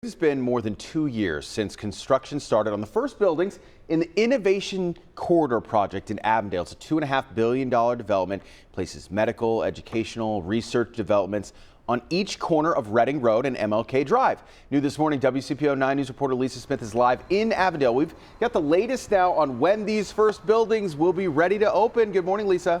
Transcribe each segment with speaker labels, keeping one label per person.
Speaker 1: It's been more than 2 years since construction started on the first buildings in the Innovation Corridor project in Avondale. It's a $2.5 billion development, places medical, educational, research developments on each corner of Reading Road and MLK Drive. New this morning, WCPO 9 News reporter Lisa Smith is live in Avondale. We've got the latest now on when these first buildings will be ready to open. Good morning, Lisa.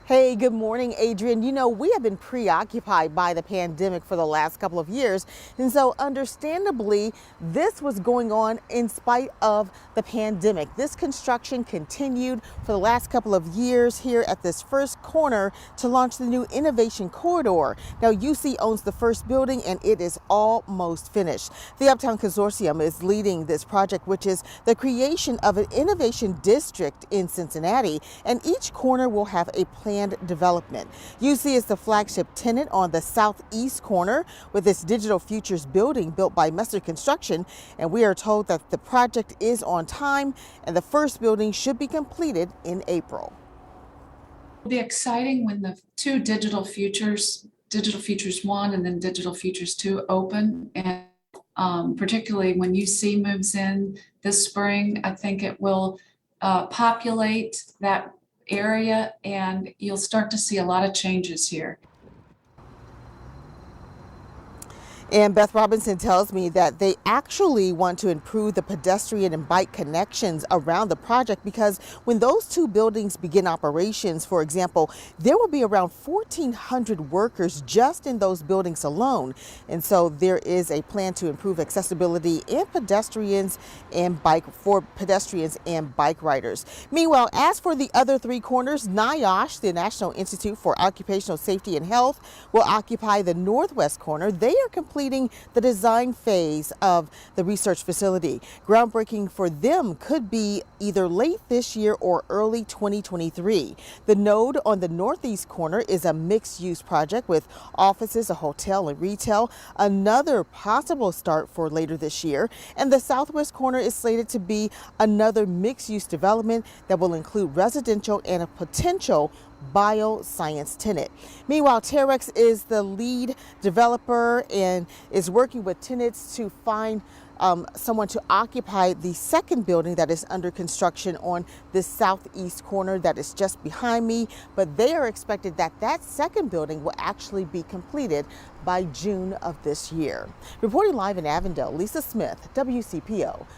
Speaker 2: Hey, good morning, Adrian. You know, we have been preoccupied by the pandemic for the last couple of years. And so understandably, this was going on in spite of the pandemic. This construction continued for the last couple of years here at this first corner to launch the new Innovation Corridor. Now, UC owns the first building and it is almost finished. The Uptown Consortium is leading this project, which is the creation of an innovation district in Cincinnati. And each corner will have a planned development. UC is the flagship tenant on the southeast corner with its Digital Futures building built by Messer Construction, and we are told that the project is on time and the first building should be completed in April.
Speaker 3: It'll be exciting when the two Digital Futures 1 and then Digital Futures 2 open, and particularly when UC moves in this spring, I think it will populate that area and you'll start to see a lot of changes here.
Speaker 2: And Beth Robinson tells me that they actually want to improve the pedestrian and bike connections around the project because when those two buildings begin operations, for example, there will be around 1,400 workers just in those buildings alone. And so there is a plan to improve accessibility and pedestrians and bike riders. Meanwhile, as for the other three corners, NIOSH, the National Institute for Occupational Safety and Health, will occupy the northwest corner. They are completing the design phase of the research facility. Groundbreaking for them could be either late this year or early 2023. The node on the northeast corner is a mixed-use project with offices, a hotel, and retail. Another possible start for later this year. And the southwest corner is slated to be another mixed-use development that will include residential and a potential bioscience tenant. Meanwhile, Terex is the lead developer and is working with tenants to find someone to occupy the second building that is under construction on the southeast corner that is just behind me. But they are expected that that second building will actually be completed by June of this year. Reporting live in Avondale, Lisa Smith, WCPO